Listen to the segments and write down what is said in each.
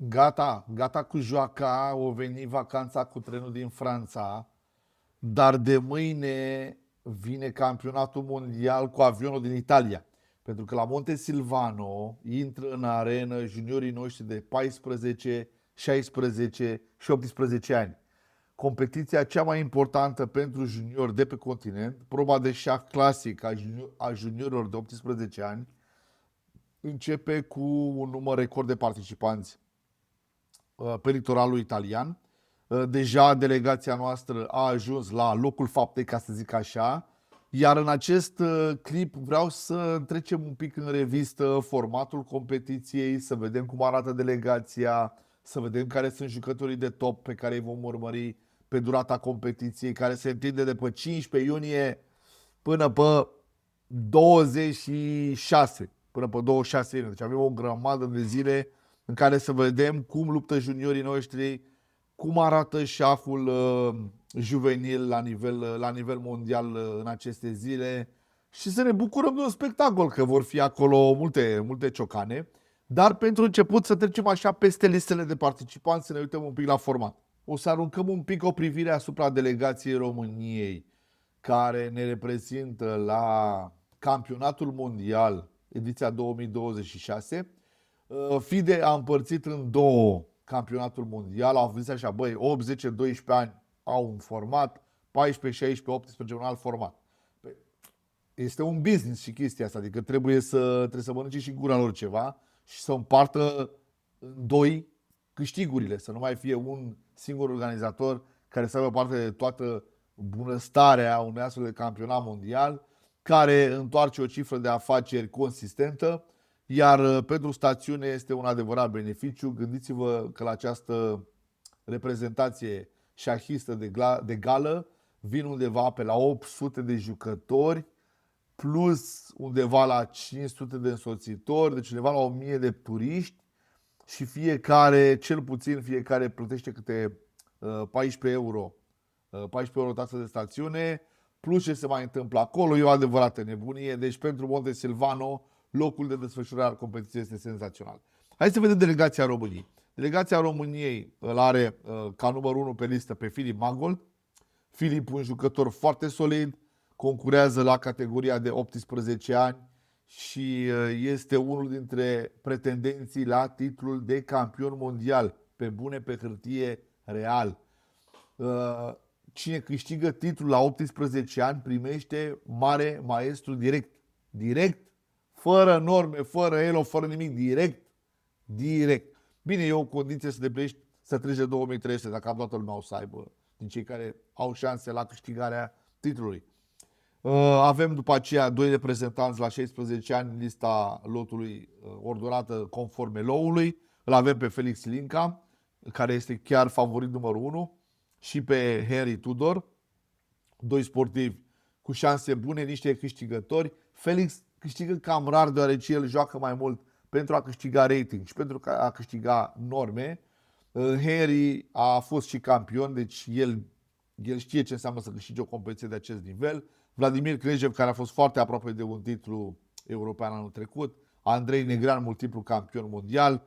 Gata cu joaca, o veni vacanța cu trenul din Franța, dar de mâine vine campionatul mondial cu avionul din Italia. Pentru că la Monte Silvano intră în arenă juniorii noștri de 14, 16 și 18 ani. Competiția cea mai importantă pentru juniori de pe continent, proba de șah clasic a juniorilor de 18 ani, începe cu un număr record de participanți pe litoralul italian. Deja delegația noastră a ajuns la locul faptei, ca să zic așa, iar în acest clip vreau să trecem un pic în revistă formatul competiției, să vedem cum arată delegația, să vedem care sunt jucătorii de top pe care îi vom urmări pe durata competiției, care se întinde de pe 15 iunie până pe 26, până pe 26 iunie. Deci avem o grămadă de zile în care să vedem cum luptă juniorii noștri, cum arată șahul juvenil la nivel mondial în aceste zile și să ne bucurăm de un spectacol, că vor fi acolo multe ciocane. Dar pentru început să trecem așa peste listele de participanți, să ne uităm un pic la format. O să aruncăm un pic o privire asupra delegației României, care ne reprezintă la campionatul mondial, ediția 2026. FIDE a împărțit în două campionatul mondial, au zis așa, băi, 8, 10, 12 ani au un format, 14, 16, 18 un alt format. Este un business și chestia asta, adică trebuie să mănânce și în gura lor ceva și să împartă în doi câștigurile, să nu mai fie un singur organizator care să aibă parte de toată bunăstarea unui astfel de campionat mondial, care întoarce o cifră de afaceri consistentă, iar pentru stațiune este un adevărat beneficiu. Gândiți-vă că la această reprezentație șahistă de gală vin undeva pe la 800 de jucători, plus undeva la 500 de însoțitori, deci undeva la 1000 de turiști și cel puțin fiecare plătește câte 14 euro. 14 euro taxă de stațiune, plus ce se mai întâmplă acolo, e o adevărată nebunie. Deci pentru Monte Silvano, locul de desfășurare al competiției este senzațional. Hai să vedem delegația României. Delegația României îl are ca numărul 1 pe listă pe Filip Mangold. Filip, un jucător foarte solid, concurează la categoria de 18 ani și este unul dintre pretendenții la titlul de campion mondial, pe bune, pe hârtie, real. Cine câștigă titlul la 18 ani primește mare maestru direct, fără norme, fără elo, fără nimic, direct. Bine, e o condiție să treci de 2300, dacă am toată lumea o să aibă, din cei care au șanse la câștigarea titlului. Avem după aceea doi reprezentanți la 16 ani în lista lotului ordonată conform eloului. Îl avem pe Felix Linca, care este chiar favorit numărul 1, și pe Henry Tudor, doi sportivi cu șanse bune, niște câștigători. Felix câștigă cam rar, deoarece el joacă mai mult pentru a câștiga rating și pentru a câștiga norme. Henry a fost și campion, deci el știe ce înseamnă să câștige o competiție de acest nivel. Vladimir Knejev, care a fost foarte aproape de un titlu european anul trecut. Andrei Negrean, multiplu campion mondial.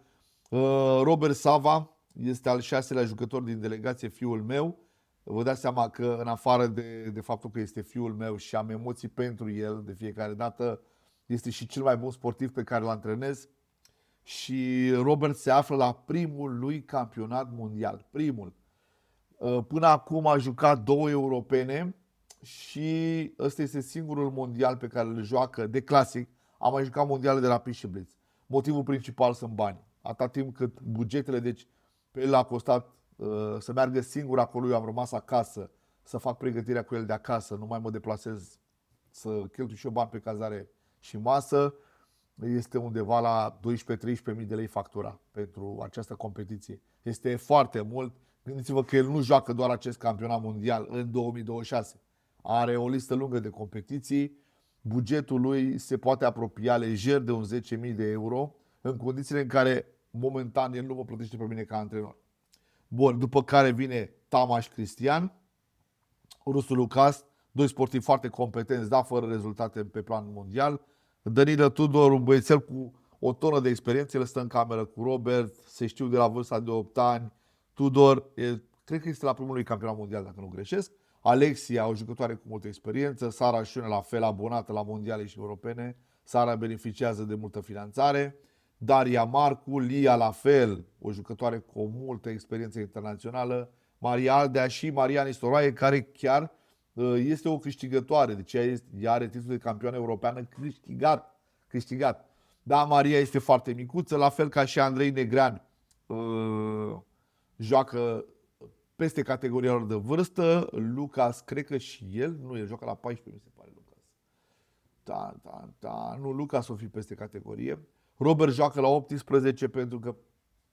Robert Sava este al 6-lea jucător din delegație, fiul meu. Vă dați seama că în afară de faptul că este fiul meu și am emoții pentru el de fiecare dată, este și cel mai bun sportiv pe care îl antrenez. Și Robert se află la primul lui campionat mondial. Primul. Până acum a jucat 2 europene și ăsta este singurul mondial pe care îl joacă de clasic. Am mai jucat mondiale de la Pis și Blitz. Motivul principal sunt bani. Atâta timp cât bugetele, deci pe el a costat să meargă singur acolo, eu am rămas acasă să fac pregătirea cu el de acasă, nu mai mă deplasez să cheltui și eu bani pe cazare și masă. Este undeva la 12-13 mii de lei factura pentru această competiție. Este foarte mult. Gândiți-vă că el nu joacă doar acest campionat mondial în 2026. Are o listă lungă de competiții. Bugetul lui se poate apropia lejer de un 10.000 de euro, în condițiile în care momentan el nu mă plătește pe mine ca antrenor. Bun, după care vine Tamaș Cristian, rusul Lucas, doi sportivi foarte competenți, dar fără rezultate pe plan mondial. Danilă Tudor, un băiețel cu o tonă de experiență, el stă în cameră cu Robert, se știu de la vârsta de 8 ani, Tudor, cred că este la primul lui campionat mondial, dacă nu greșesc, Alexia, o jucătoare cu multă experiență, Sara Șune, la fel, abonată la mondiale și europene, Sara beneficiază de multă finanțare, Daria Marcu, Lia, la fel, o jucătoare cu o multă experiență internațională, Maria Aldea și Maria Nistoroae, care chiar este o câștigătoare, deci ea are titlul de campioană europeană câștigat. Da, Maria este foarte micuță, la fel ca și Andrei Negrean, joacă peste categoria lor de vârstă. Lucas, cred că și el, nu, el joacă la 14, mi se pare, Lucas. Nu, Lucas o fi peste categorie. Robert joacă la 18 pentru că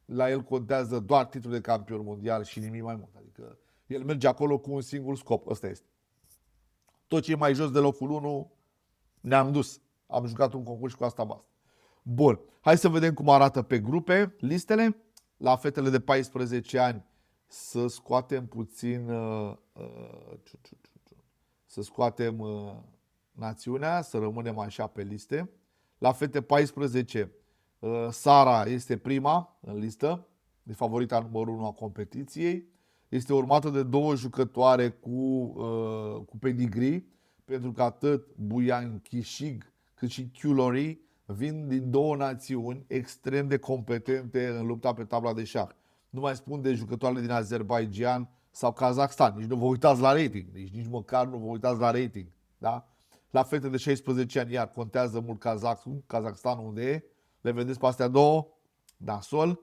la el contează doar titlul de campion mondial și nimic mai mult. Adică el merge acolo cu un singur scop, ăsta este. Tot ce e mai jos de locul 1 ne-am dus. Am jucat un concurs cu asta basta. Bun, hai să vedem cum arată pe grupe listele. La fetele de 14 ani să scoatem puțin să scoatem națiunea, să rămânem așa pe liste. La fete 14, Sara este prima în listă, de favorita numărul 1 a competiției. Este urmată de două jucătoare cu pedigree, pentru că atât Buian Kishig cât și Culori vin din două națiuni extrem de competente în lupta pe tabla de șah. Nu mai spun de jucătoarele din Azerbaijan sau Kazakhstan. Nici nu vă uitați la rating. Deci nici măcar nu vă uitați la rating. Da? La fete de 16 ani, iar contează mult Kazakhstan unde e. Le vedeți pe astea două? Da, sol.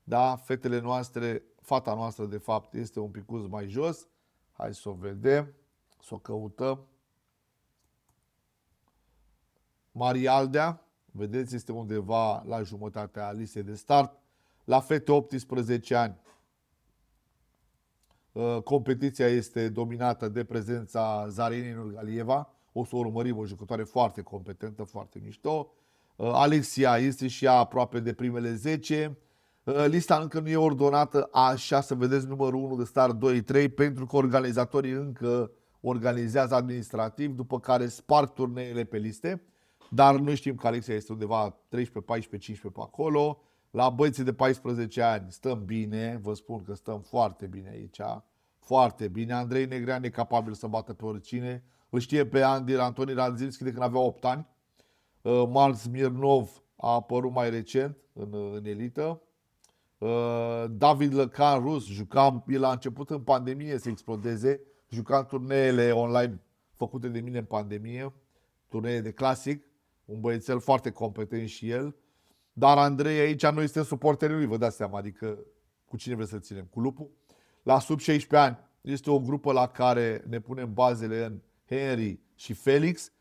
Da, fetele noastre, fata noastră de fapt este un picuț mai jos. Hai să o vedem, să o căutăm. Maria Aldea, vedeți, este undeva la jumătatea listei de start. La fete 18 ani, competiția este dominată de prezența Zarinei Nurgalieva. O să o urmărim, o jucătoare foarte competentă, foarte mișto. Alexia este și ea aproape de primele 10. Lista încă nu e ordonată așa, să vedeți numărul 1 de start 2, 3, pentru că organizatorii încă organizează administrativ, după care sparg turneele pe liste. Dar noi știm că Alexia este undeva 13, 14, 15 pe acolo. La băieții de 14 ani stăm bine, vă spun că stăm foarte bine aici. Foarte bine. Andrei Negrean e capabil să bată pe oricine. Îl știe pe Antoni Radzinski de când avea 8 ani. Mark Smirnov a apărut mai recent în elită. David Lăcan, rus, juca, el a început în pandemie să explodeze. Juca în turneele online făcute de mine în pandemie. Turnee de clasic. Un băiețel foarte competent și el. Dar Andrei aici noi suntem suporterii lui, vă dați seama, adică cu cine vreți să ținem? Cu lupul? La sub 16 ani este o grupă la care ne punem bazele în Henry și Felix.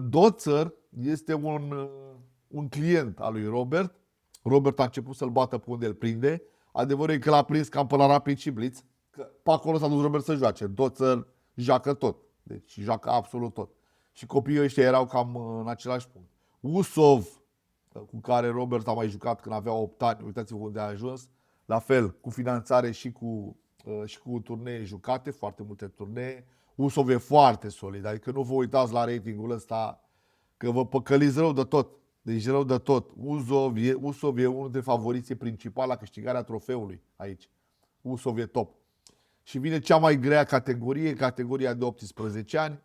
Doțăr este un client al lui Robert. Robert a început să-l bată pe unde îl prinde. Adevărul e că l-a prins cam pe la Rapid și Blitz. Că pe acolo s-a dus Robert să joace. Doțăr joacă tot. Deci joacă absolut tot. Și copiii ăștia erau cam în același punct. Usov, cu care Robert a mai jucat când avea 8 ani, uitați-vă unde a ajuns, la fel, cu finanțare și cu turnee jucate, foarte multe turnee. Usov e foarte solid, adică nu vă uitați la ratingul ăsta, că vă păcăliți rău de tot. Deci rău de tot. Usov e unul dintre favoriții principali la câștigarea trofeului aici. Usov e top. Și vine cea mai grea categorie, categoria de 18 ani,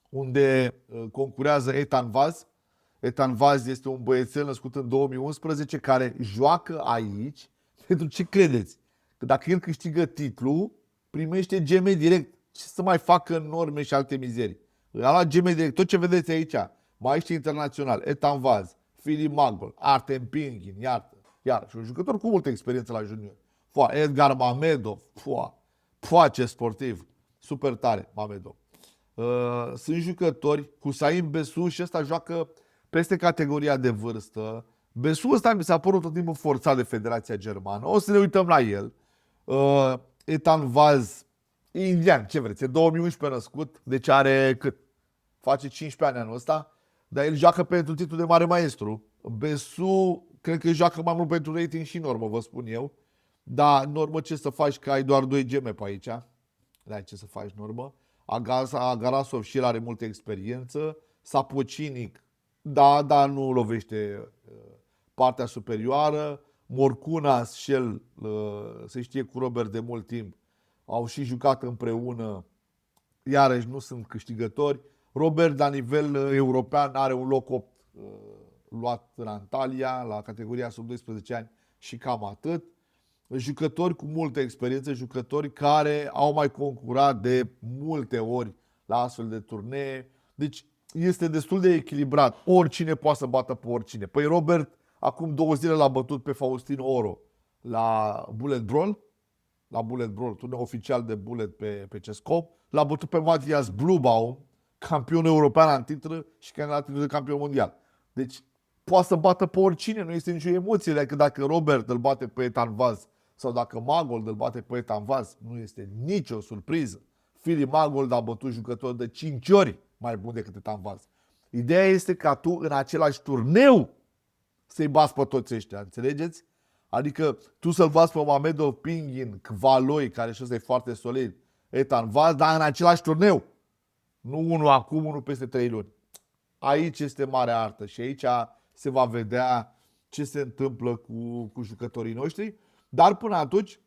unde concurează Ethan Vaz. Ethan Vaz este un băiețel născut în 2011 care joacă aici. Pentru ce credeți? Că dacă el câștigă titlul, primește geme direct. Ce să mai facă norme și alte mizerii? A luat geme direct. Tot ce vedeți aici, maiștri internațional, Ethan Vaz, Filip Magol, Artem Pingin, iar și un jucător cu multă experiență la junior. Edgar Mamedov, ce sportiv, super tare Mamedov. Sunt jucători, Hussein Besu și ăsta joacă peste categoria de vârstă. Besu ăsta mi s-a părut tot timpul forțat de Federația Germană. O să ne uităm la el. Ethan Vaz, indian, ce vreți, e 2011 născut, deci are cât? Face 15 ani anul ăsta, dar el joacă pentru titlul de mare maestru. Besu, cred că joacă mai mult pentru rating și normă, vă spun eu. Dar normă ce să faci, că ai doar 2 geme pe aici. Da, ce să faci normă. Agarasov și el are multă experiență. Sapocinic, da, nu lovește partea superioară. Morcunas și el, se știe cu Robert de mult timp, au și jucat împreună, iarăși nu sunt câștigători. Robert la nivel european are un loc 8 luat în Antalya, la categoria sub 12 ani și cam atât. Jucători cu multă experiență, jucători care au mai concurat de multe ori la astfel de turnee. Deci este destul de echilibrat. Oricine poate să bată pe oricine. Păi Robert acum 2 zile l-a bătut pe Faustin Oro la Bullet Brawl, turneu oficial de Bullet pe CSGO. L-a bătut pe Matthias Bluebaum, campion european în titlă și candidat de campion mondial. Deci poate să bată pe oricine, nu este nicio emoție. Că dacă Robert îl bate pe Ethan Vaz sau dacă Magold îl bate pe Ethan Vaz, nu este nicio surpriză. Philip Magold a bătut jucători de 5 ori mai bun decât Ethan Vaz. Ideea este ca tu în același turneu să-i bați pe toți ăștia, înțelegeți? Adică tu să-l bați pe Mamedov Pingin, Kvaloi, care și ăsta e foarte solid, Ethan Vaz, dar în același turneu. Nu unul acum, unul peste 3 luni. Aici este mare artă și aici se va vedea ce se întâmplă cu jucătorii noștri. Dar până atunci,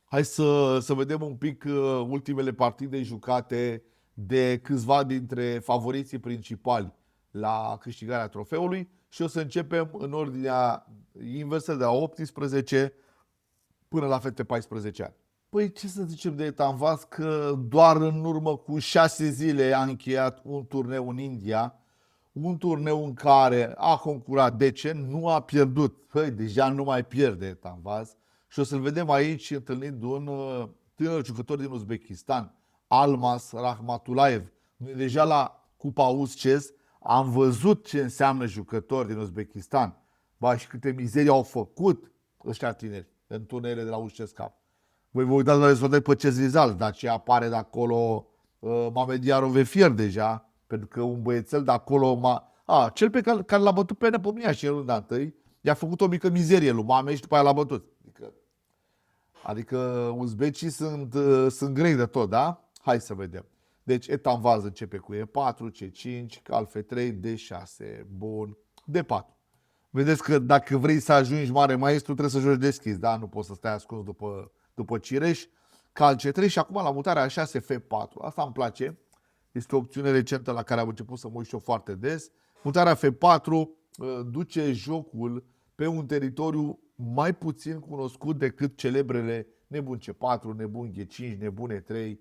hai să vedem un pic ultimele partide jucate de câțiva dintre favoriții principali la câștigarea trofeului și o să începem în ordinea inversă de la 18 până la fete 14 ani. Păi ce să zicem de Ethan Vaz, că doar în urmă cu 6 zile a încheiat un turneu în India, un turneu în care a concurat decent, nu a pierdut. Păi deja nu mai pierde Ethan Vaz și o să-l vedem aici întâlnind un tânăr jucător din Uzbekistan, Almas Rahmatulaev. Noi deja la Cupa USCES am văzut ce înseamnă jucători din Uzbekistan. Ba, și câte mizerii au făcut ăștia tineri în turneele de la USCES Cup. Voi vă uitați la rezultate pe CES Results, dar ce apare de acolo Mamediarov Efier deja, pentru că un băiețel de acolo, cel pe care l-a bătut pe Nepomnia și în runda întâi, i-a făcut o mică mizerie lui Mame și după aia l-a bătut. Adică uzbecii sunt grei de tot, da? Hai să vedem. Deci Ethan Vaz începe cu E4, C5, cal F3, D6, bun, D4. Vedeți că dacă vrei să ajungi mare maestru, trebuie să joci deschis, da? Nu poți să stai ascuns după cireș. Cal C3 și acum la mutarea A6, F4. Asta îmi place. Este o opțiune recentă la care am început să mă uit și eu foarte des. Mutarea F4 duce jocul pe un teritoriu mai puțin cunoscut decât celebrele nebun C4, nebun G5, nebun E3.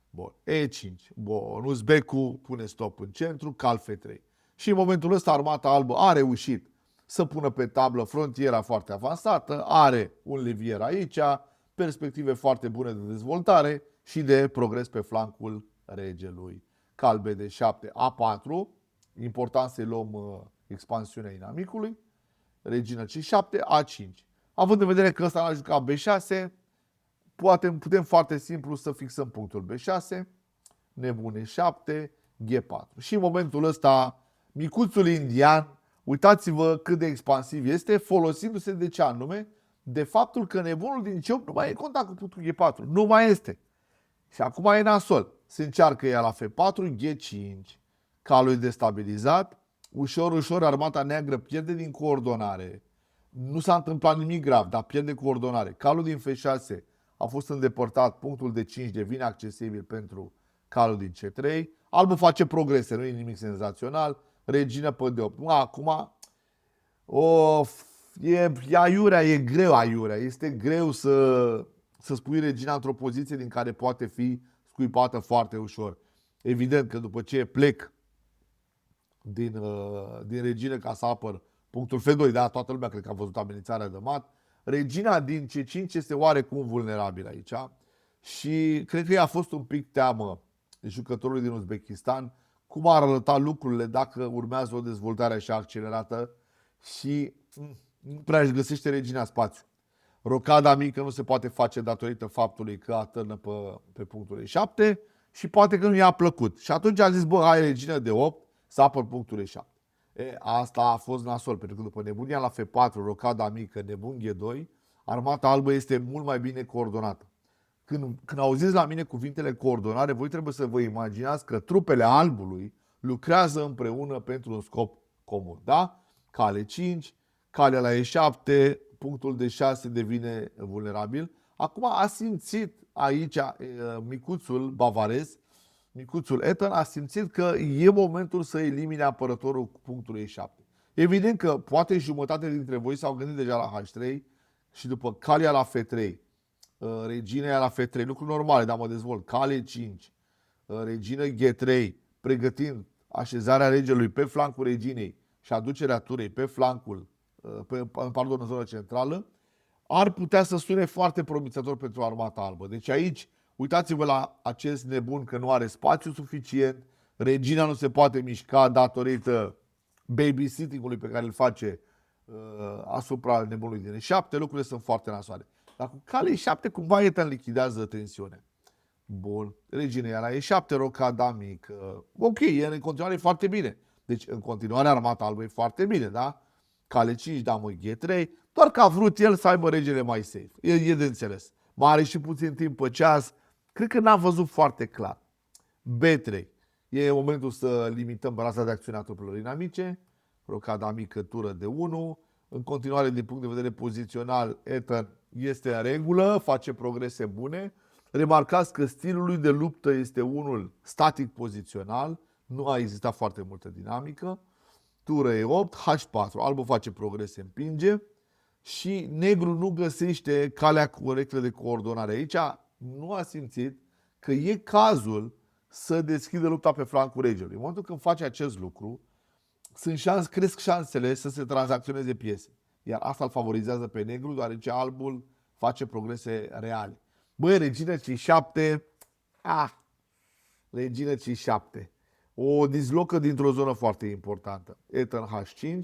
Bun, E5. Bun, uzbecul pune stop în centru, cal F3. Și în momentul ăsta armata albă a reușit să pună pe tablă frontiera foarte avansată, are un levier aici, perspective foarte bune de dezvoltare și de progres pe flancul regelui. Cal BD7, A4, important să-i luăm expansiunea inamicului, regină C7, A5. Având în vedere că ăsta n-a jucat B6, putem foarte simplu să fixăm punctul B6, nebun E7, G4. Și în momentul ăsta, micuțul indian, uitați-vă cât de expansiv este, folosindu-se de ce anume? De faptul că nebunul din C8 nu mai e în contact cu punctul G4. Nu mai este. Și acum e nasol. Se încearcă ea la F4, G5. Calul e destabilizat. Ușor, ușor armata neagră pierde din coordonare. Nu s-a întâmplat nimic grav, dar pierde coordonare. Calul din F6 a fost îndepărtat. Punctul de 5 devine accesibil pentru calul din C3. Albul face progrese, nu e nimic senzațional. Regină pe D8. Acum, e aiurea, e greu aiurea. Este greu să spui regina într-o poziție din care poate fi scuipată foarte ușor. Evident că după ce plec din regină ca să apăr punctul F2, da, toată lumea cred că a văzut amenințarea de mat, regina din C5 este oarecum vulnerabilă aici și cred că i-a fost un pic teamă jucătorului din Uzbekistan cum ar arăta lucrurile dacă urmează o dezvoltare așa accelerată și nu prea își găsește regina spațiu. Rocada mică nu se poate face datorită faptului că atârnă pe punctul E7 și poate că nu i-a plăcut. Și atunci a zis, bă, hai regină de 8 să apăr punctul E7. Asta a fost nasol, pentru că după nebunia la F4, rocada mică, nebun G2, armata albă este mult mai bine coordonată. Când auziți la mine cuvintele coordonare, voi trebuie să vă imaginați că trupele albului lucrează împreună pentru un scop comun, da? cale 5, calea la E7, punctul de 6 devine vulnerabil. Acum a simțit aici micuțul bavarez, micuțul Ethan, a simțit că e momentul să elimine apărătorul cu punctul E7. Evident că poate jumătate dintre voi s-au gândit deja la H3 și după calia la F3, regina la F3, lucruri normale, dar mă dezvolt, cale 5, regină G3, pregătind așezarea regelui pe flancul reginei și aducerea turei pe flancul, în zona centrală, ar putea să sune foarte promițător pentru Armata Albă. Deci aici, uitați-vă la acest nebun că nu are spațiu suficient, regina nu se poate mișca datorită babysitting-ului pe care îl face asupra nebunului din E7, lucrurile sunt foarte nasoale. Dar cu cale E7 cumva Ethan lichidează tensiune. Bun. Regina ia la E7, rocada mică. Ok, e în continuare foarte bine. Deci în continuare Armata Albă e foarte bine, da? Cale 5, damă G3, doar că a vrut el să aibă regele mai safe. E de înțeles. Mai are și puțin timp pe ceas. Cred că n-a văzut foarte clar. B3. E momentul să limităm rasa de acțiune a trupelor inamice. Rocada mică, tură de 1. În continuare, din punct de vedere pozițional, Ethan este în regulă, face progrese bune. Remarcați că stilul lui de luptă este unul static pozițional. Nu a existat foarte multă dinamică. Tură E8, H4. Albul face progrese, împinge. Și negru nu găsește calea corectă de coordonare. Aici nu a simțit că e cazul să deschidă lupta pe flancul regelui. În momentul când face acest lucru, cresc șansele să se tranzacționeze piese. Iar asta îl favorizează pe negru, deoarece albul face progrese reale. Băi, regină C7, regină C7. O dislocă dintr-o zonă foarte importantă. Ethan H5,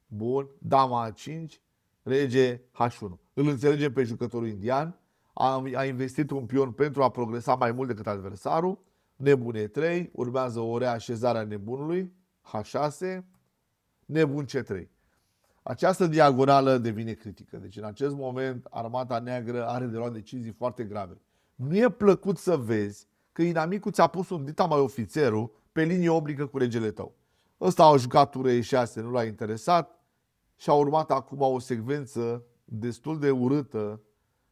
bun, dama A5, rege H1. Îl înțelegem pe jucătorul indian, a investit un pion pentru a progresa mai mult decât adversarul, nebun E3, urmează o reașezare a nebunului, H6, nebun C3. Această diagonală devine critică. Deci în acest moment Armata Neagră are de luat decizii foarte grave. Nu e plăcut să vezi că inamicul ți-a pus un dita mai ofițerul pe linie oblică cu regele tău. Ăsta a jucat tură E6, nu l-a interesat și a urmat acum o secvență destul de urâtă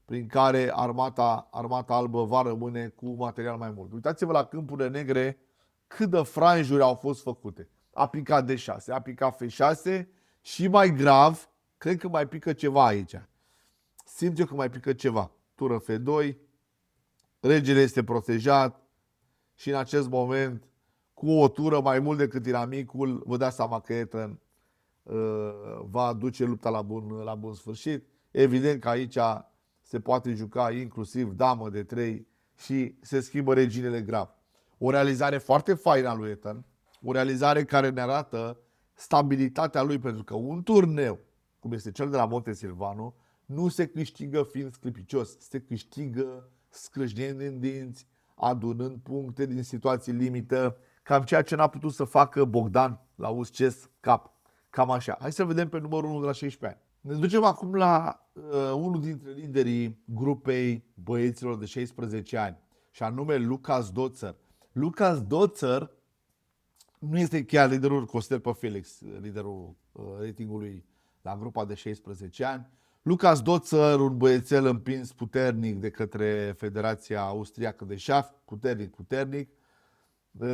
prin care Armata Albă va rămâne cu material mai mult. Uitați-vă la câmpurile negre cât de franjuri au fost făcute. A picat D6, a picat F6 și mai grav, cred că mai pică ceva aici. Simt eu că mai pică ceva. Tură F2, regele este protejat și în acest moment, cu o tură mai mult decât inamicul, vă dați seama că Ethan va duce lupta la bun sfârșit. Evident că aici se poate juca inclusiv damă de 3 și se schimbă reginele grav. O realizare foarte faină a lui Ethan, o realizare care ne arată stabilitatea lui, pentru că un turneu, cum este cel de la Montesilvano, nu se câștigă fiind sclipicios, se câștigă scrâșnind în dinți, adunând puncte din situații limită, cam ceea ce n-a putut să facă Bogdan la USCES Cup. Cam așa. Hai să vedem pe numărul 1 de la 16 ani. Ne ducem acum la unul dintre liderii grupei băieților de 16 ani, și anume Lucas Doțăr. Lucas Doțăr nu este chiar liderul Costel pe Felix, liderul ratingului la grupa de 16 ani. Lucas Doțăr, un băiețel împins puternic de către Federația Austriacă de Șah, puternic.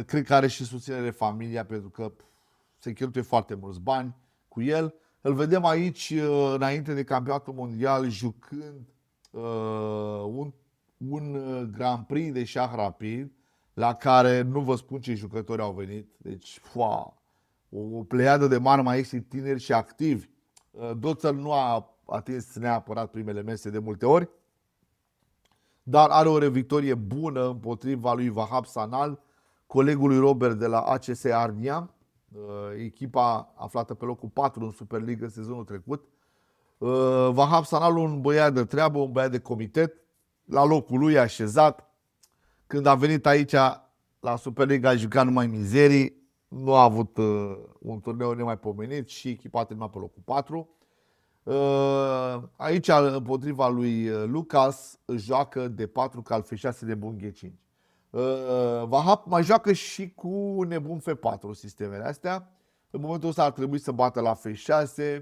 Cred că are și susținere familia, pentru că se cheltuie foarte mulți bani cu el. Îl vedem aici, înainte de campionatul mondial, jucând un Grand Prix de șah rapid, la care nu vă spun ce jucători au venit. Deci, o pleiadă de mari maestri tineri și activi. Doțăr nu a atins neapărat primele mese de multe ori, dar are o revictorie bună împotriva lui Vahab Sanal, colegul lui Robert de la ACS Arnia, echipa aflată pe locul 4 în Superliga sezonul trecut. Vahab Sanal, un băiat de treabă, un băiat de comitet, la locul lui așezat. Când a venit aici la Superliga a jucat numai mizerii, nu a avut un turneu nemaipomenit și echipa a terminat pe locul 4. Aici, împotriva lui Lucas, joacă de 4 cal F6 de bun G5. Vahab mai joacă și cu nebun F4 sistemele astea. În momentul ăsta ar trebui să bată la F6.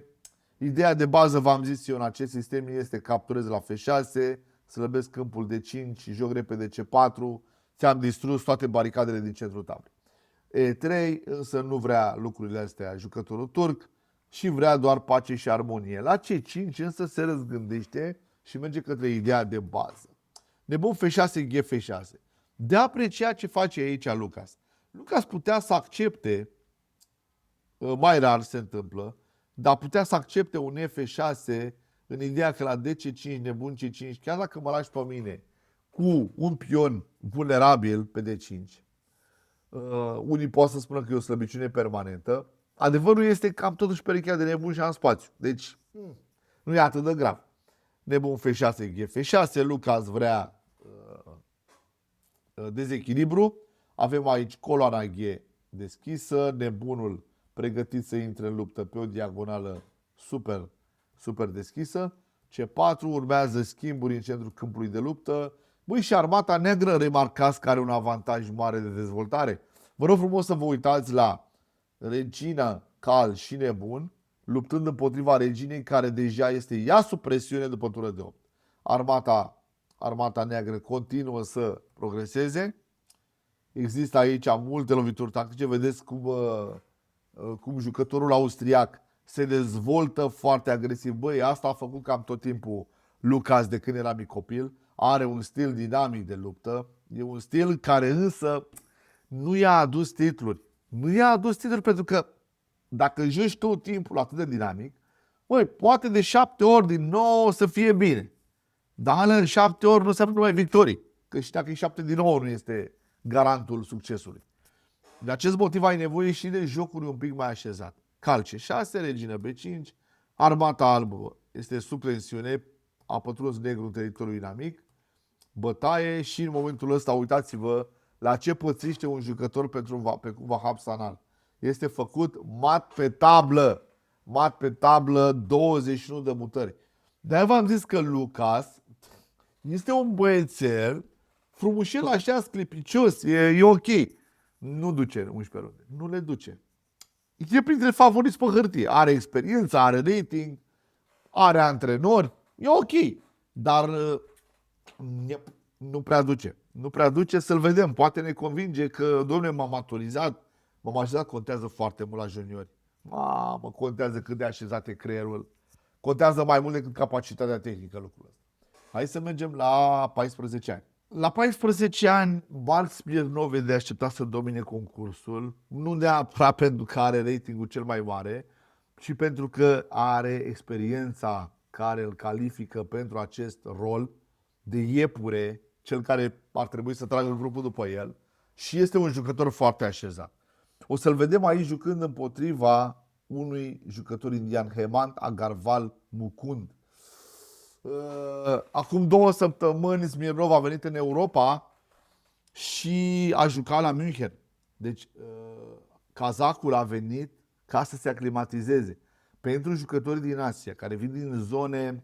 Ideea de bază, v-am zis eu, în acest sistem este capturez la F6, slăbesc câmpul de 5, joc repede C4, ți-am distrus toate baricadele din centrul tablei. E3, însă nu vrea lucrurile astea jucătorul turc și vrea doar pace și armonie. La C5 însă se răzgândește și merge către ideea de bază. Nebun F6, G6. De apreciat ce face aici Lucas. Lucas putea să accepte, mai rar se întâmplă, dar putea să accepte un F6 în ideea că la DC5, nebun C5, chiar dacă mă lași pe mine cu un pion vulnerabil pe D5, unii pot să spună că e o slăbiciune permanentă, adevărul este că am totuși perechea de nebun și am spațiu. Deci, nu e atât de grav. Nebun F6, G6, Lucas vrea dezechilibru. Avem aici coloana G deschisă, nebunul pregătit să intre în luptă pe o diagonală super, super deschisă. C4, urmează schimburi în centrul câmpului de luptă. Băi, și armata neagră, remarcați că are un avantaj mare de dezvoltare. Vă rog frumos să vă uitați la regina, cal și nebun, luptând împotriva reginei care deja este ea sub presiune după tură de 8. Armata neagră continuă să progreseze. Există aici multe lovituri tactice. Vedeți cum jucătorul austriac se dezvoltă foarte agresiv. Băi, asta a făcut cam tot timpul Lucas de când era mic copil. Are un stil dinamic de luptă. E un stil care însă nu i-a adus titluri. Nu i-a adus titluri pentru că dacă joci tot timpul atât de dinamic, băi, poate de 7 ori din 9 să fie bine. Dar alea 7 ori nu înseamnă numai victorii. Că și dacă e 7 din 9 nu este garantul succesului. De acest motiv ai nevoie și de jocuri un pic mai așezate. Cal C6, regină B5, armata albă este sub tensiune, a pătruns negru în teritoriul inamic, bătaie și în momentul ăsta uitați-vă la ce pățește un jucător pe Vahab Sanal. Este făcut mat pe tablă. Mat pe tablă, 21 de mutări. De-aia v-am zis că Lucas este un băiețel frumușel așa, sclipicios, e ok. Nu duce 11 runde. Nu le duce. E printre favoriți pe hârtie. Are experiență, are rating, are antrenori. E ok. Dar nu prea duce. Nu prea duce, să-l vedem. Poate ne convinge că, domnule, m-am maturizat. M-am așezat, contează foarte mult la juniori. Mamă, contează cât de așezat e creierul. Contează mai mult decât capacitatea tehnică lucrul ăsta. Hai să mergem la 14 ani. La 14 ani, Mark Smirnov e de așteptat să domine concursul, nu neapărat pentru că are ratingul cel mai mare, ci pentru că are experiența care îl califică pentru acest rol de iepure, cel care ar trebui să tragă grupul după el, și este un jucător foarte așezat. O să-l vedem aici jucând împotriva unui jucător indian, Hemant Agarwal Mukund. Acum 2 săptămâni Smirnov a venit în Europa și a jucat la München. Deci kazacul a venit ca să se aclimatizeze. Pentru jucătorii din Asia, care vin din zone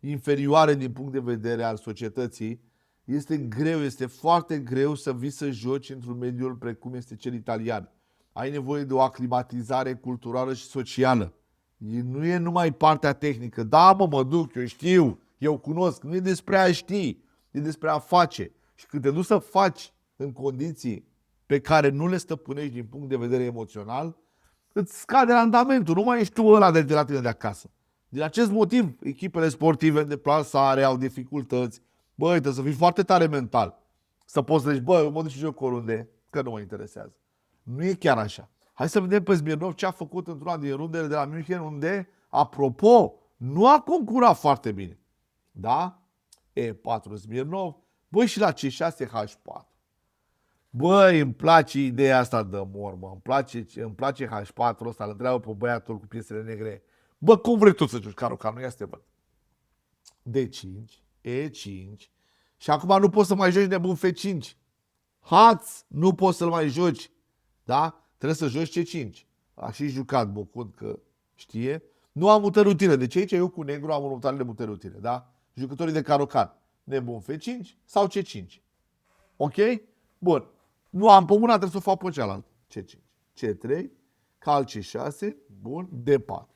inferioare din punct de vedere al societății, este greu, este foarte greu să vii să joci într-un mediu precum este cel italian. Ai nevoie de o aclimatizare culturală și socială. Nu e numai partea tehnică. Da, mă duc, eu știu, eu cunosc. Nu e despre a ști, e despre a face. Și când te duci să faci în condiții pe care nu le stăpânești din punct de vedere emoțional, îți scade randamentul. Nu mai ești tu ăla de la tine de acasă. Din acest motiv, echipele sportive în deplasare au dificultăți. Băi, trebuie să fii foarte tare mental. Să poți să zici, băi, mă duc și joc oriunde, că nu mă interesează. Nu e chiar așa. Hai să vedem pe Smirnov ce a făcut într-una din rundele de la München, unde, apropo, nu a concurat foarte bine. Da? E4 Smirnov. Băi, și la C6 H4. Băi, îmi place ideea asta de mor, mă. Îmi place H4 ăsta. Îl întreabă pe băiatul cu piesele negre. Bă, cum vrei tu să joci Carucan? Nu ia să te văd. D5, E5. Și acum nu poți să mai joci nebun F5. Haț, nu poți să-l mai joci. Da? Trebuie să joci C5. A și jucat Bocund, că știe. Nu am mutări utile. Deci aici eu cu negru am următoarele mutări utile. Da? Jucătorii de Carocan. Nebun F5 sau C5. Ok? Bun. Nu am pe una, trebuie să o fac pe cealaltă. C5. C3. cal C6, bun, D4.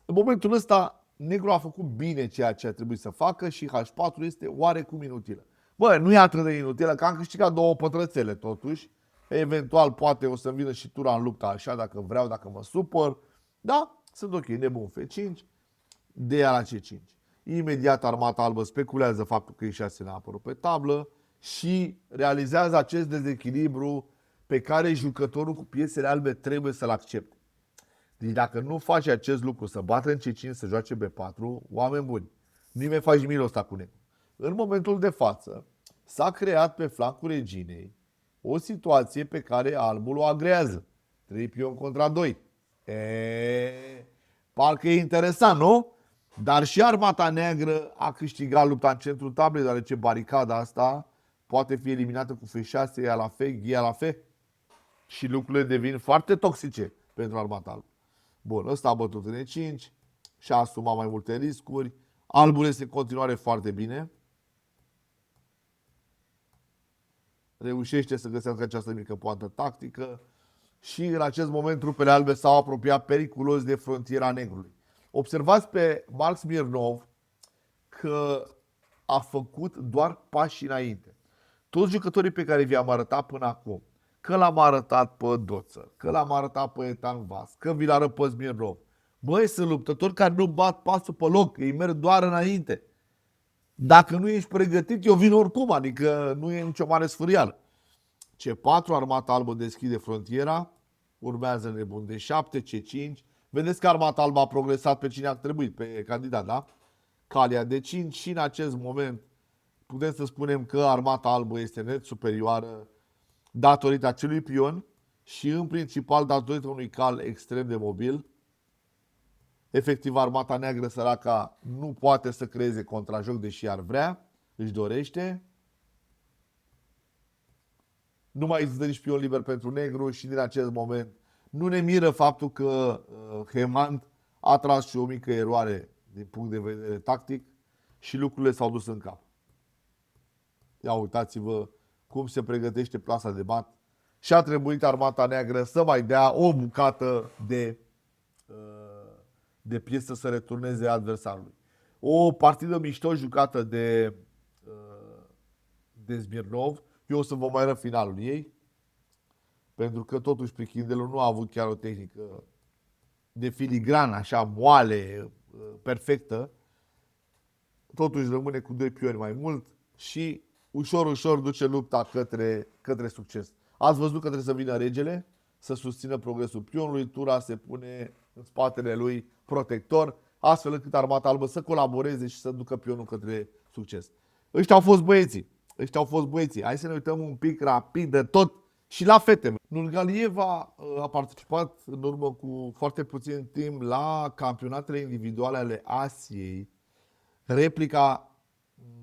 În momentul ăsta, negru a făcut bine ceea ce a trebuit să facă și H4 este oarecum inutilă. Bă, nu e atât de inutilă, că am câștigat 2 pătrățele totuși. Eventual, poate o să-mi vină și tura în lupta așa, dacă vreau, dacă mă supăr. Da, sunt ok, nebun F5, D la C5. Imediat armata albă speculează faptul că E6 n-a apărut pe tablă și realizează acest dezechilibru pe care jucătorul cu piesele albe trebuie să-l accepte. Deci dacă nu faci acest lucru, să bată în C5, să joace B4, oameni buni, nimeni face nimic ăsta cu negru. În momentul de față, s-a creat pe flancul reginei o situație pe care albul o agrează. 3 pion contra 2. Parcă e interesant, nu? Dar și armata neagră a câștigat lupta în centrul tablei, deoarece baricada asta poate fi eliminată cu F6, ea la F, ghia la F și lucrurile devin foarte toxice pentru armata albă. Bun, ăsta a bătut în E5 și a asumat mai multe riscuri. Albul este în continuare foarte bine. Reușește să găsească această mică poantă tactică și în acest moment trupele albe s-au apropiat periculos de frontiera negrului. Observați pe Mark Smirnov că a făcut doar pași înainte. Toți jucătorii pe care vi-am arătat până acum, că l-am arătat pe Doță, că l-am arătat pe Etan Vas, că vi l-arăt pe Smirnov, băi, sunt luptători care nu bat pasul pe loc, ei merg doar înainte. Dacă nu ești pregătit, eu vin oricum, adică nu e nicio mare sfârială. C4, armata albă deschide frontiera, urmează nebun D7, C5. Vedeți că armata albă a progresat pe cine a trebuit, pe candidat, da? Calia D5 și în acest moment putem să spunem că armata albă este net superioară datorită acelui pion și în principal datorită unui cal extrem de mobil. Efectiv, armata neagră săraca nu poate să creeze contrajoc, deși ar vrea, își dorește. Nu mai există nici pion liber pentru negru și din acest moment nu ne miră faptul că Hemand a tras și o mică eroare din punct de vedere tactic și lucrurile s-au dus în cap. Ia uitați-vă cum se pregătește plasa de mat și a trebuit armata neagră să mai dea o bucată de piesă să returneze adversarului. O partidă mișto jucată de Smirnov. Eu o să vă mai arăt finalul ei, pentru că totuși Prichindelul nu a avut chiar o tehnică de filigran, așa moale, perfectă. Totuși rămâne cu 2 pioni mai mult și ușor, ușor duce lupta către succes. Ați văzut că trebuie să vină regele, să susțină progresul pionului, tura se pune în spatele lui protector, astfel încât armata albă să colaboreze și să ducă pionul către succes. Ăștia au fost băieții. Hai să ne uităm un pic rapid de tot și la fete. Nurgalieva a participat în urmă cu foarte puțin timp la campionatele individuale ale Asiei, replica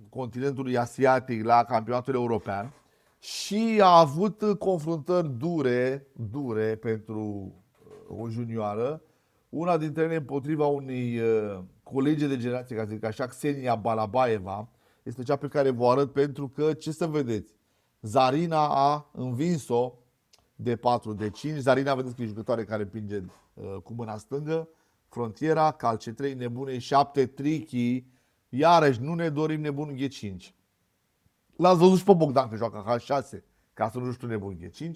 continentului asiatic la campionatul european și a avut confruntări dure pentru o junioară. Una dintre ele împotriva unei colege de generație, ca să zic așa, Xenia Balabaeva, este cea pe care vă arăt pentru că, ce să vedeți, Zarina a învins-o de 4 de 5. Zarina, vedeți că e jucătoare care împinge cu mâna stângă. Frontiera, cal C3, nebune 7, tricky. Iarăși, nu ne dorim nebun G5. L-ați văzut și pe Bogdan că joacă H6, ca să nu știu nebun G5.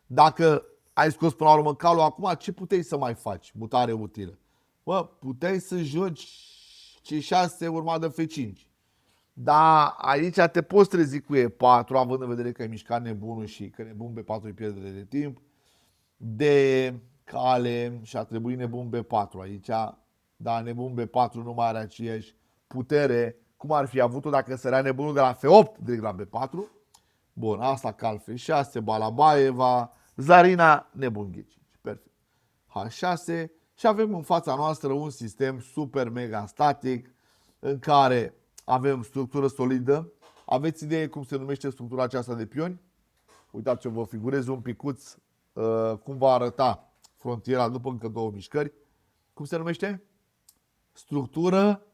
Dacă ai scos până la urmă calul, acum ce puteai să mai faci? Mutare utilă. Bă, puteai să joci C6 urmat de F5. Dar aici te poți trezi cu E4, având în vedere că ai mișcat nebunul și că nebun B4 e pierdere de timp. De cale și a trebuit nebun B4 aici. Dar nebun B4 nu mai are aceeași putere cum ar fi avut-o dacă sărea nebunul de la F8 direct la B4. Bun, asta cal F6, Balabaeva, Zarina, nebun G5. Perfect. H6 și avem în fața noastră un sistem super mega static în care avem structură solidă. Aveți idee cum se numește structura aceasta de pioni? Uitați-vă, vă figurez un picuț cum va arăta frontiera după încă 2 mișcări. Cum se numește? Structură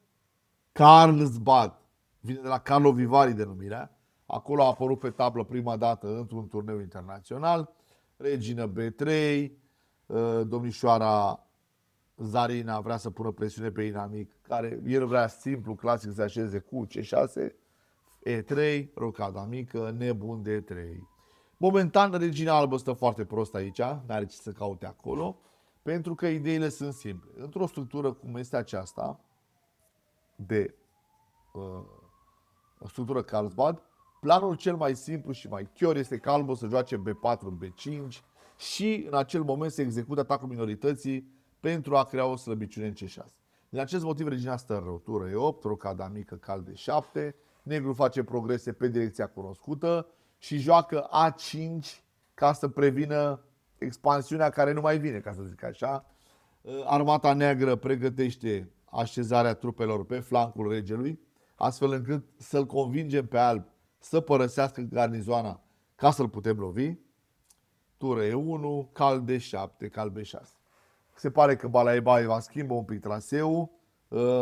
Carlsbad. Vine de la Carlo Vivari denumirea. Acolo a apărut pe tablă prima dată într-un turneu internațional. regină B3, domnișoara Zarina vrea să pună presiune pe inamic, care el vrea simplu, clasic, să așeze cu C6, E3, rocada mică, nebun D3. Momentan, regina albă stă foarte prost aici, n-are ce să caute acolo, pentru că ideile sunt simple. Într-o structură cum este aceasta, de structură Carlsbad, planul cel mai simplu și mai chior este ca albul să joace B4, B5 și în acel moment se execută atacul minorității pentru a crea o slăbiciune în C6. Din acest motiv regina stă în răutură E8, rocada mică, cal D7, negru face progrese pe direcția cunoscută și joacă A5 ca să prevină expansiunea care nu mai vine, ca să zic așa. Armata neagră pregătește așezarea trupelor pe flancul regelui, astfel încât să-l convingem pe alb să părăsească garnizoana ca să-l putem lovi. Tură E1, cal D7, cal B6. Se pare că Balaebaeva schimbă un pic traseul.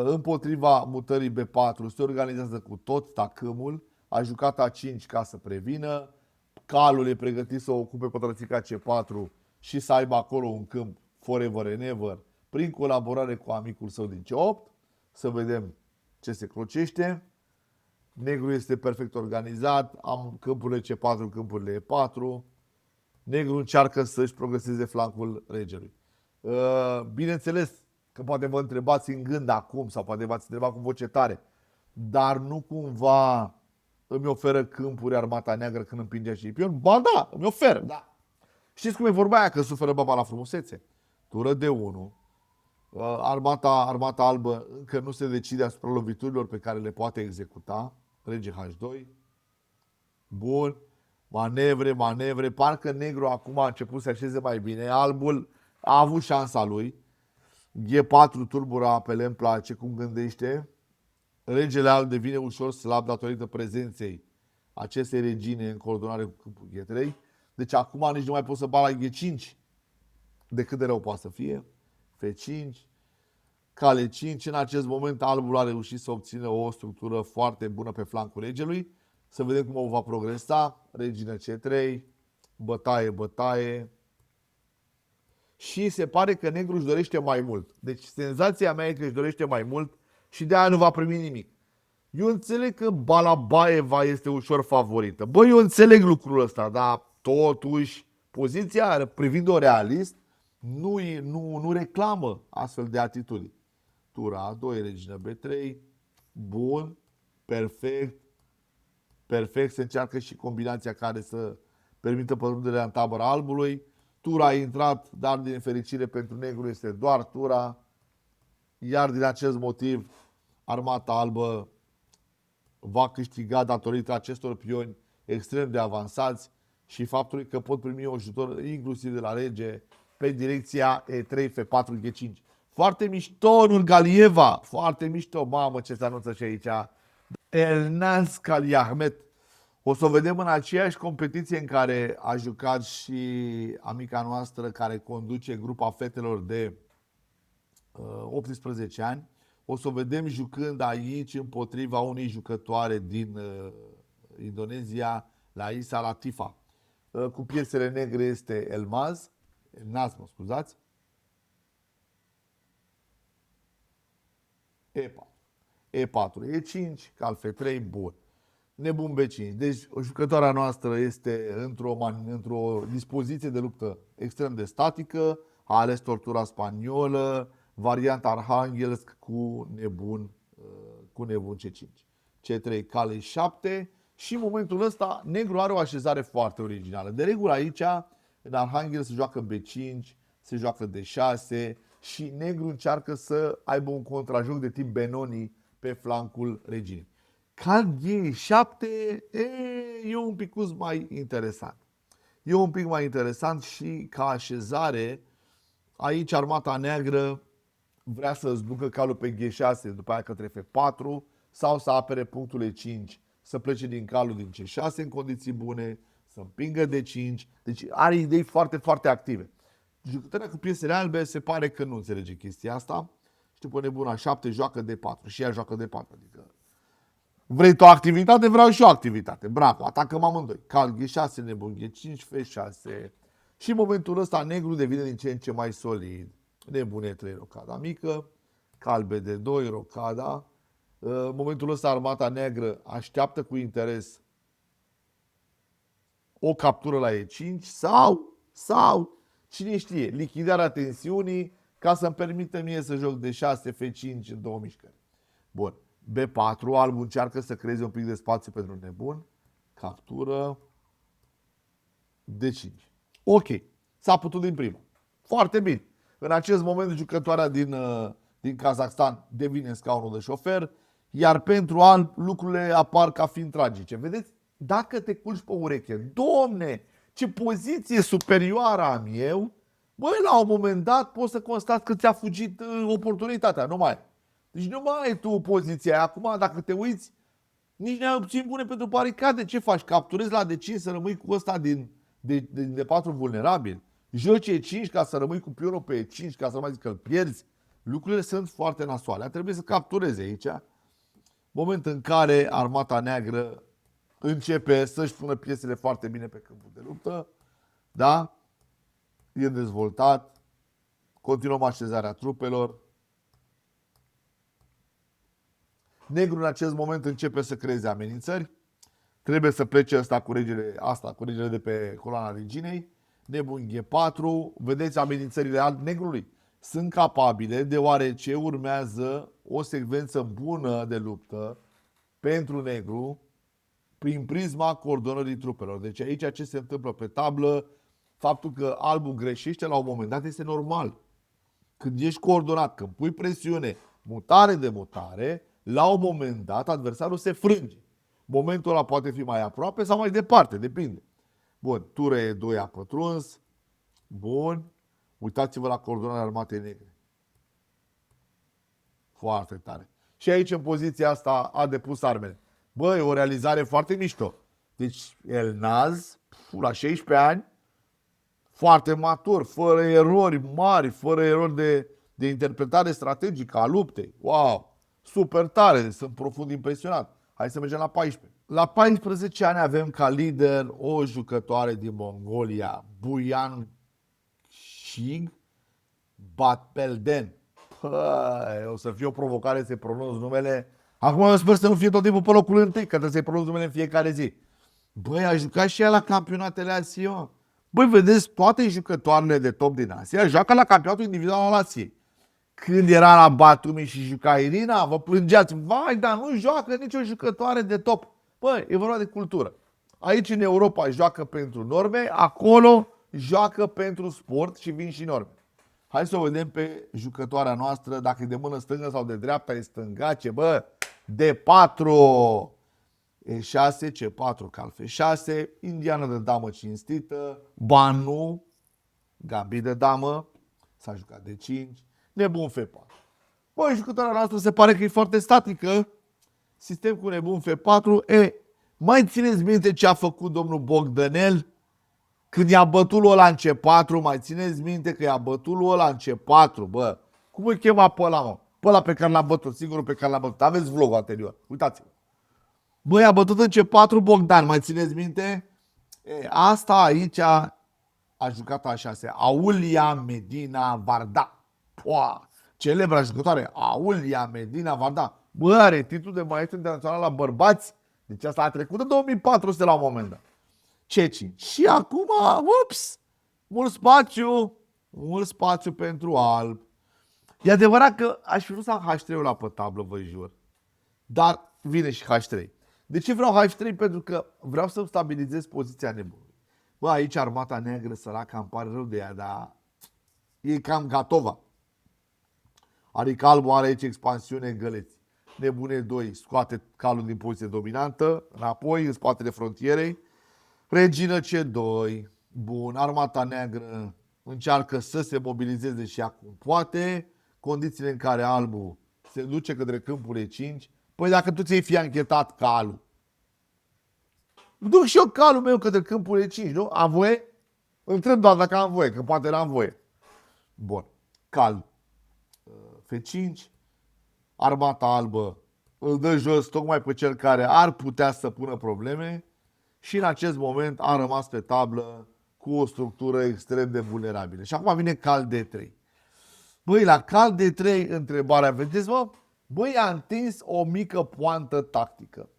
Împotriva mutării B4 se organizează cu tot tacâmul. A jucat A5 ca să prevină. Calul e pregătit să ocupe pătrățica C4 și să aibă acolo un câmp forever and ever prin colaborare cu amicul său din C8. Să vedem ce se crocește. Negru este perfect organizat. Am câmpurile C4, câmpurile E4. Negru încearcă să-și progreseze flancul regelui. Bineînțeles că poate vă întrebați în gând acum sau poate v-ați întrebat cu voce tare, dar nu cumva îmi oferă câmpuri armata neagră când împinge și pion? Ba da, îmi oferă, da. Știți cum e vorba aia, că suferă baba la frumusețe? Tură de 1. Armata albă încă nu se decide asupra loviturilor pe care le poate executa. Rege H2. Bun. Manevre. Parcă negru acum a început să așeze mai bine. Albul a avut șansa lui. G4 turbura pe îmi place cum gândește. Regele alb devine ușor slab datorită prezenței acestei regine în coordonare cu câmpul G3. Deci acum nici nu mai pot să bat la G5 de cât de rău poate să fie. F5, cale 5. În acest moment albul a reușit să obțină o structură foarte bună pe flancul regelui. Să vedem cum o va progresa. Regină C3, bătaie. Și se pare că negru își dorește mai mult. Deci senzația mea e că își dorește mai mult și de aia nu va primi nimic. Eu înțeleg că Balabaeva este ușor favorită. Băi, eu înțeleg lucrul ăsta, dar totuși poziția, privind-o realist, nu reclamă astfel de atitudini. Tura A2, regină B3, bun, perfect, se încearcă și combinația care să permită pătrunderea în tabăra albului. Tura a intrat, dar din fericire pentru negru este doar tura, iar din acest motiv armata albă va câștiga datorită acestor pioni extrem de avansați și faptului că pot primi ajutor inclusiv de la rege pe direcția E3, F4, G5. Foarte mișto, Nurgalieva, foarte mișto, mamă ce se anunță și aici. Elnaz Kaliahmet. O să o vedem în aceeași competiție în care a jucat și amica noastră care conduce grupa fetelor de 18 ani. O să o vedem jucând aici împotriva unei jucătoare din Indonezia, Laisa Latifa. Cu piesele negre este Elnaz, mă scuzați. E4, E5, cal F3, bun. Nebun B5. Deci jucătoarea noastră este într-o dispoziție de luptă extrem de statică, a ales tortura spaniolă, varianta Arhanghelsk cu nebun C5. C3, cale 7 și în momentul ăsta negru are o așezare foarte originală. De regulă aici, în Arhanghelsk se joacă B5, se joacă D6 și negru încearcă să aibă un contrajoc de tip Benoni pe flancul reginei. Cal G7 e un picuț mai interesant. E un pic mai interesant și ca așezare, aici armata neagră vrea să-ți ducă calul pe G6, după aia către F4, sau să apere punctul E5, să plece din calul din C6 în condiții bune, să împingă D5. Deci are idei foarte, foarte active. Jucătoarea cu piesele albe se pare că nu înțelege chestia asta. Și după nebuna 7 joacă D4 și ea joacă D4. Adică vrei tu o activitate, vreau și o activitate. Bravo, atacăm amândoi. Cal G6, nebun G5, F6. Și în momentul ăsta negru devine din ce în ce mai solid. Nebune 3, rocada mică, calbe de 2, rocada. În momentul ăsta armata neagră așteaptă cu interes o captură la E5 sau, cine știe, lichidarea tensiunii ca să-mi permită mie să joc de 6 F5 în 2 mișcări. Bun. B4, albul încearcă să creeze un pic de spațiu pentru nebun. Captură. D5. Ok. S-a putut din prima. Foarte bine. În acest moment, jucătoarea din Kazakhstan devine scaunul de șofer, iar pentru alb lucrurile apar ca fiind tragice. Vedeți? Dacă te culci pe ureche, domne, ce poziție superioară am eu, băi, la un moment dat poți să constați că ți-a fugit oportunitatea, nu mai. Deci nu mai ai tu poziția aia. Acum, dacă te uiți, nici n-ai opțiuni bune pentru baricade. Ce faci? Capturezi la D5 să rămâi cu ăsta de 4 vulnerabil? Joci E5 ca să rămâi cu pionul pe E5 ca să nu mai zic că îl pierzi? Lucrurile sunt foarte nasoale. Trebuie să captureze aici. Moment în care armata neagră începe să-și pună piesele foarte bine pe câmpul de luptă. Da? E dezvoltat. Continuăm așezarea trupelor. Negru în acest moment începe să creeze amenințări. Trebuie să plece cu regele de pe coloana reginei. Nebun G4. Vedeți amenințările negrului. Sunt capabile deoarece urmează o secvență bună de luptă pentru negru prin prisma coordonării trupelor. Deci aici ce se întâmplă pe tablă, faptul că albul greșește la un moment dat este normal. Când ești coordonat, când pui presiune, mutare de mutare, la un moment dat adversarul se frânge. Momentul ăla poate fi mai aproape sau mai departe, depinde. Bun, tură E2 a pătruns. Bun. Uitați-vă la coordonarea armatei negre. Foarte tare. Și aici, în poziția asta, a depus armele. Băi, o realizare foarte mișto. Deci, Elnaz, la 16 ani, foarte matur, fără erori mari, fără erori de interpretare strategică a luptei. Wow! Super tare, sunt profund impresionat. Hai să mergem la 14. La 14 ani avem ca lider o jucătoare din Mongolia, Buyan Shig Batpelden. Păi, o să fie o provocare să-i pronunț numele. Acum eu sper să nu fie tot timpul pe locul întâi, că trebuie să-i pronunț numele în fiecare zi. Băi, a jucat și ea la campionatele Asia. Băi, vedeți, toate jucătoarele de top din Asia joacă la campionatul individual al Asiei. Când era la Batumi și juca Irina, vă plângeați. Vai, dar nu joacă nicio jucătoare de top. Băi, e vorba de cultură. Aici în Europa joacă pentru norme, acolo joacă pentru sport și vin și norme. Hai să o vedem pe jucătoarea noastră, dacă e de mână stângă sau de dreapta, e stângace, bă, D4, E6, C4, cal F6, indiană de damă cinstită, Banu, gambit de damă, s-a jucat D5, nebun F4. Băi, jucătoarea noastră se pare că e foarte statică, sistem cu nebun F4, mai țineți minte ce a făcut domnul Bogdanel? Când i-a bătut lui ăla în C4, mai țineți minte că i-a bătut lui ăla în C4, bă. Cum îi chema pe ăla, mă? Pe ăla pe care l-a bătut, singurul pe care l-a bătut. Aveți vlogul anterior, uitați-vă. Bă, i-a bătut în C4 Bogdan, mai țineți minte? Asta aici a jucat a 6. Aulia Medina Varda. Poa, celebra jucătoare, Aulia Medina Varda. Bă, are titlul de maestru internațional la bărbați. Deci asta a trecut în 2400 la un moment dat. C5. Și acum, ups, mult spațiu pentru alb. E adevărat că aș fi vrut să am H3 la pe tablă, vă jur. Dar vine și H3. De ce vreau H3? Pentru că vreau să stabilizez poziția nebunului. Bă, aici armata neagră săracă, îmi pare rău de ea, dar e cam gatova. Adică albul are aici expansiune în găleți. Nebune 2 scoate calul din poziție dominantă, înapoi, în spatele frontierei. Regină C2. Bun, armata neagră încearcă să se mobilizeze și acum poate. Condițiile în care albul se duce către câmpul E5. Păi dacă tu ți-ai fi anchetat calul, duc și eu calul meu către câmpul E5, nu? Am voie? Întreb doar dacă am voie, că poate n-am voie. Bun, cal F5. Armata albă îl dă jos tocmai pe cel care ar putea să pună probleme. Și în acest moment a rămas pe tablă cu o structură extrem de vulnerabilă. Și acum vine cal D3. Băi, la cal D3, întrebarea, vedeți, mă? Băi, a întins o mică poantă tactică.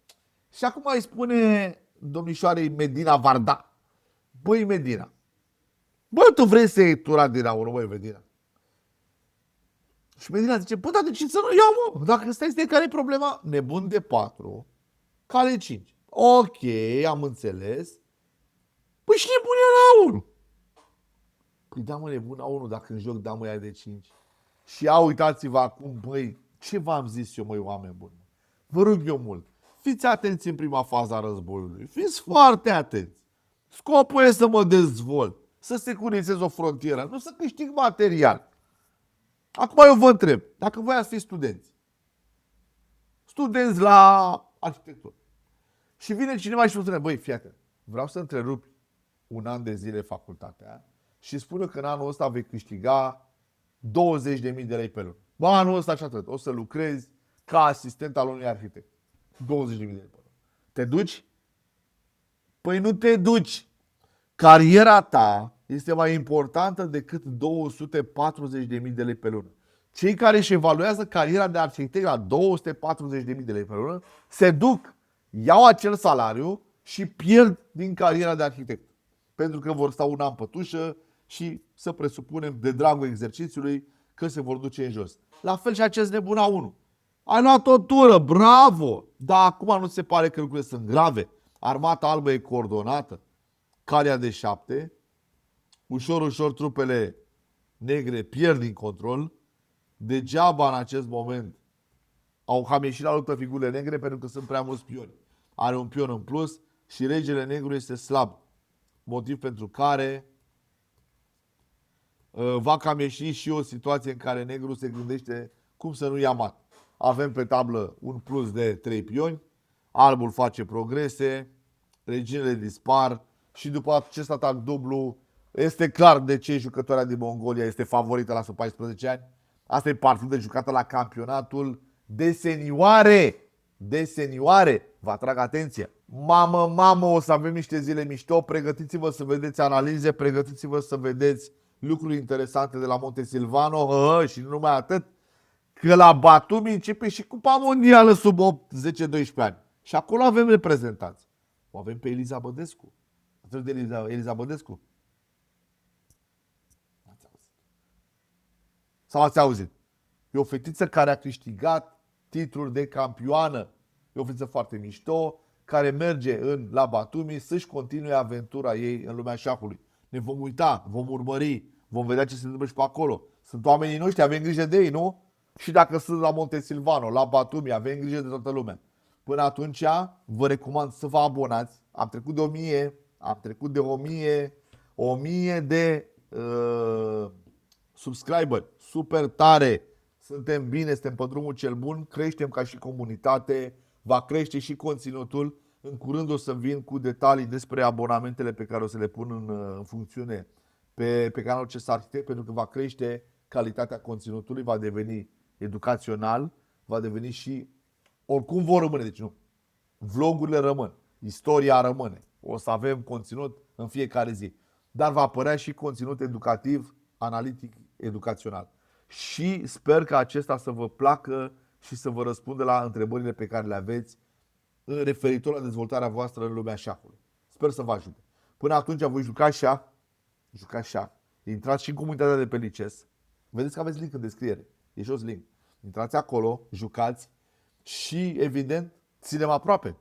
Și acum îi spune domnișoarei Medina Varda. Băi, Medina, bă, tu vrei să iei tura din aur, băi, Medina? Și Medina zice, bă, dar de ce să nu iau, mă? Dacă ăsta este care e problema? Nebun de 4, cale 5. Ok, am înțeles. Păi și nebun e la 1. Păi da, mă, nebun la 1 dacă în joc damă ea de 5. Și ia uitați-vă acum, băi, ce v-am zis eu, măi, oameni buni? Vă rog eu mult, fiți atenți în prima fază a războiului. Fiți foarte atenți. Scopul e să mă dezvolt, să securizez o frontieră, nu să câștig material. Acum eu vă întreb, dacă voi ați fi studenți la arhitectură, și vine cineva și vă spune, băi, fii atent, vreau să întrerup un an de zile facultatea și spune că în anul ăsta vei câștiga 20.000 de lei pe lună. Bă, anul ăsta și atât, o să lucrezi ca asistent al unui arhitect. 20.000 de lei pe lună. Te duci? Păi nu te duci. Cariera ta este mai importantă decât 240.000 de lei pe lună. Cei care își evaluează cariera de arhitect la 240.000 de lei pe lună se duc, iau acel salariu și pierd din cariera de arhitect. Pentru că vor sta un an pe tușă și să presupunem de dragul exercițiului că se vor duce în jos. La fel și acest nebun A1. Ai luat o tură, bravo! Dar acum nu se pare că lucrurile sunt grave. Armata albă e coordonată. Calea de 7. Ușor, ușor trupele negre pierd din control. Degeaba în acest moment au cam ieșit la luptă figurile negre pentru că sunt prea mulți pioni. Are un pion în plus și regele negru este slab. Motiv pentru care va cam ieși și o situație în care negru se gândește cum să nu ia mat. Avem pe tablă un plus de 3 pioni, albul face progrese, reginele dispar și după acest atac dublu este clar de ce jucătoarea din Mongolia este favorită la sub 14 ani. Asta e partidă jucată la campionatul de senioare. De senioare. Vă atrag atenția. Mamă, o să avem niște zile mișto. Pregătiți-vă să vedeți analize, pregătiți-vă să vedeți lucruri interesante de la Montesilvano și nu numai atât. Că la Batumi începe și Cupa Mondială sub 8, 10-12 ani. Și acolo avem reprezentanți. O avem pe Eliza Bădescu. Atunci de Eliza Bădescu. Sau ați auzit? E o fetiță care a câștigat titluri de campioană. E o fetiță foarte mișto, care merge la Batumi să-și continue aventura ei în lumea șahului. Ne vom uita, vom urmări, vom vedea ce se întâmplă și pe acolo. Sunt oamenii noștri, avem grijă de ei, nu? Și dacă sunt la Montesilvano, la Batumi, avem grijă de toată lumea. Până atunci, vă recomand să vă abonați. Am trecut de 1000, am trecut de 1000 de subscriberi. Super tare! Suntem bine, suntem pe drumul cel bun, creștem ca și comunitate, va crește și conținutul. În curând o să vin cu detalii despre abonamentele pe care o să le pun în funcțiune pe canalul CS Architect, pentru că va crește calitatea conținutului, va deveni educațional, va deveni și, oricum vor rămâne, deci nu, vlogurile rămân, istoria rămâne, o să avem conținut în fiecare zi, dar va apărea și conținut educativ, analitic, educațional. Și sper că acesta să vă placă și să vă răspundă la întrebările pe care le aveți referitor la dezvoltarea voastră în lumea șahului. Sper să vă ajute. Până atunci voi jucați șah. Intrați și în comunitatea de pe Lices. Vedeți că aveți link în descriere. E jos link. Intrați acolo, jucați și, evident, ținem aproape.